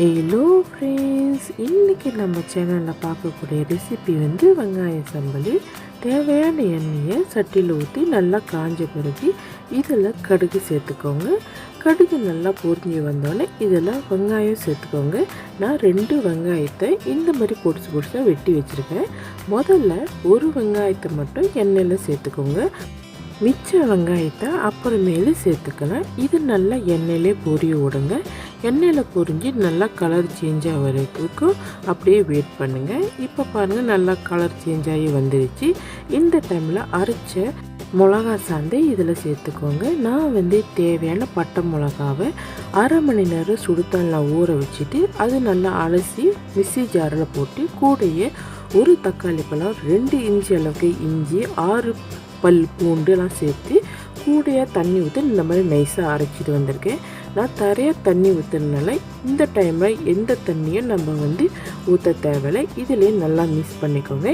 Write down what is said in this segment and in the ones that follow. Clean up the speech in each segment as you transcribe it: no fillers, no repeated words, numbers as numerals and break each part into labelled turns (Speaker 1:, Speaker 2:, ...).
Speaker 1: Hello friends, இன்றைக்கி நம்ம சேனலில் பார்க்கக்கூடிய ரெசிபி வெங்காய சம்பல். தேவையான எண்ணெயை சட்டியில் ஊற்றி நல்லா காஞ்ச பிறகு இதில் கடுகு சேர்த்துக்கோங்க. கடுகு நல்லா பொரிஞ்சு வந்தோடனே இதில் வெங்காயம் சேர்த்துக்கோங்க. நான் 2 வெங்காயத்தை இந்த மாதிரி பொடிசாக வெட்டி வச்சுருக்கேன். முதல்ல ஒரு வெங்காயத்தை மட்டும் எண்ணெயில் சேர்த்துக்கோங்க. மிச்ச வெங்காயத்தை அப்புறமேலு சேர்த்துக்கலாம். இது நல்லா எண்ணெயிலே பொரிய விடுங்க. எண்ணெயில் பொரிஞ்சு நல்லா கலர் சேஞ்ச் ஆகிற வரைக்கும் அப்படியே வெயிட் பண்ணுங்கள். இப்போ பாருங்கள், நல்லா கலர் சேஞ்ச் ஆகி வந்துடுச்சு. இந்த டைமில் அரைச்ச மிளகா சாந்தை இதில் சேர்த்துக்கோங்க. நான் தேவையான பட்டை மிளகாவை அரை மணி நேரம் சுடுதண்ணில் ஊற வச்சுட்டு அது நல்லா அலசி மிக்ஸி ஜாரில் போட்டு கூடையே ஒரு தக்காளி பழம், 2 இன்ச்சு அளவுக்கு இஞ்சி, 6 பல் பூண்டுலாம் சேர்த்து கூடையாக தண்ணி ஊற்றி இந்த மாதிரி நைஸாக அரைச்சிட்டு வந்திருக்கேன். நான் தரையாக தண்ணி ஊற்றுறதுனால இந்த டைமில் எந்த தண்ணியும் நம்ம ஊற்ற தேவையில்லை. இதிலே நல்லா மிக்ஸ் பண்ணிக்கோங்க.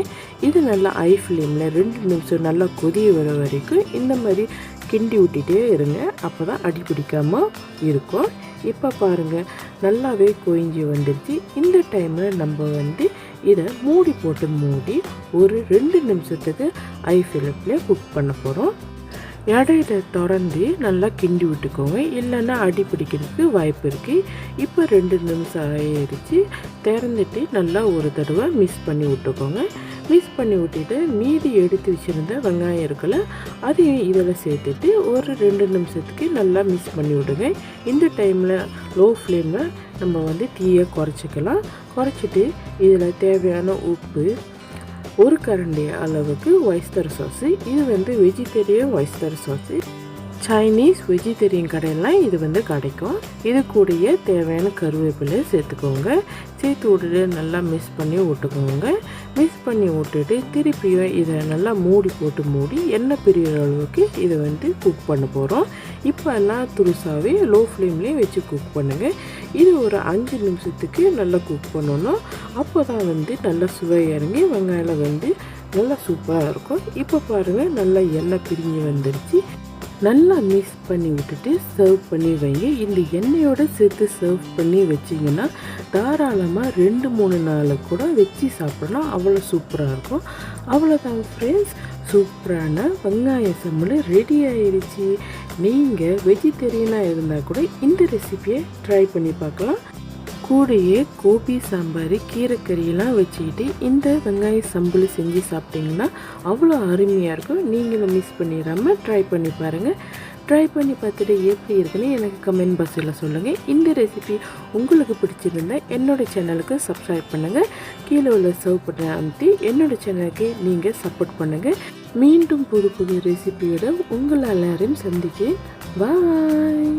Speaker 1: இது நல்லா ஹை ஃப்ளேமில் 2 நிமிஷம் நல்லா கொதிய வர வரைக்கும் இந்த மாதிரி கிண்டி விட்டுட்டே இருங்க. அப்போ தான் அடி பிடிக்காமல் இருக்கும். இப்போ பாருங்கள், நல்லாவே கொதிஞ்சு வந்துடுச்சு. இந்த டைமில் நம்ம இதை மூடி போட்டு ஒரு 2 நிமிஷத்துக்கு ஹை ஃப்ளேமில் குக் பண்ண போகிறோம். இடையில திறந்து நல்லா கிண்டி விட்டுக்கோங்க, இல்லைன்னா அடி பிடிக்கிறதுக்கு வாய்ப்பு இருக்குது. இப்போ 2 நிமிஷம் ஆகிடுச்சு. திறந்துட்டு நல்லா ஒரு தடவை மிக்ஸ் பண்ணி விட்டுக்கோங்க. மிக்ஸ் பண்ணி விட்டுட்டு மீதி எடுத்து வச்சுருந்த வெங்காயம் இருக்குல்ல, அதையும் இதில் சேர்த்துட்டு ஒரு 2 நிமிஷத்துக்கு நல்லா மிக்ஸ் பண்ணி விடுங்க. இந்த டைமில் லோ ஃப்ளேமில் நம்ம தீயை குறைச்சிக்கலாம். குறைச்சிட்டு இதில் தேவையான உப்பு, ஒரு கரண்டி அளவுக்கு ஒய்ஸ்டர் சாஸு. இது vegetarian oyster sauce. Chinese vegetarian கடையெல்லாம் இது கிடைக்கும். இது கூடயே தேவையான கருவேப்பிலை சேர்த்துக்கோங்க. சேர்த்து விட்டுட்டு நல்லா மிக்ஸ் பண்ணி விட்டுக்கோங்க. மிக்ஸ் பண்ணி விட்டுட்டு திருப்பியும் இதை நல்லா மூடி எண்ணெய் பிரிகிற அளவுக்கு இதை குக் பண்ண போகிறோம். இப்போ எல்லாம் துருசாவே லோ ஃப்ளேம்லேயே வச்சு குக் பண்ணுங்கள். இது ஒரு 5 நிமிஷத்துக்கு நல்லா குக் பண்ணணும். அப்போ தான் நல்லா சுவை இறங்கி வெங்காயம் நல்லா சூப்பராக இருக்கும். இப்போ பாருங்கள், நல்லா எண்ணெய் பிரிஞ்சு வந்துடுச்சு. நல்லா மிக்ஸ் பண்ணி விட்டுட்டு சர்வ் பண்ணி வைங்க. இந்த எண்ணெயோடு சேர்த்து சர்வ் பண்ணி வச்சிங்கன்னா தாராளமாக 2-3 நாளுக்கு கூட வச்சு சாப்பிடலாம். அவ்வளோ சூப்பராக இருக்கும். அவ்வளோதான் ஃப்ரெண்ட்ஸ், சூப்பரான வெங்காய சம்பல் ரெடி ஆயிடுச்சு. நீங்கள் வெஜிடேரியனாக இருந்தால் கூட இந்த ரெசிபியை ட்ரை பண்ணி பார்க்கலாம். கூடையே கோபி, சாம்பார், கீரைக்கறியெல்லாம் வச்சுக்கிட்டு இந்த வெங்காய சம்பல் செஞ்சு சாப்பிட்டிங்கன்னா அவ்வளோ அருமையாக இருக்கும். நீங்களும் மிஸ் பண்ணிடாமல் ட்ரை பண்ணி பாருங்கள். ட்ரை பண்ணி பார்த்துட்டு எப்படி இருக்குன்னு எனக்கு கமெண்ட் பாக்ஸில் சொல்லுங்கள். இந்த ரெசிபி உங்களுக்கு பிடிச்சிருந்தால் என்னோடய சேனலுக்கு சப்ஸ்கிரைப் பண்ணுங்கள். கீழே உள்ள சர்வ் பண்ண அமுத்தி என்னோடய சேனலுக்கு நீங்கள் சப்போர்ட் பண்ணுங்கள். மீண்டும் புது ரெசிபியோட உங்களை எல்லாரையும் சந்திக்கிறேன். பாய்.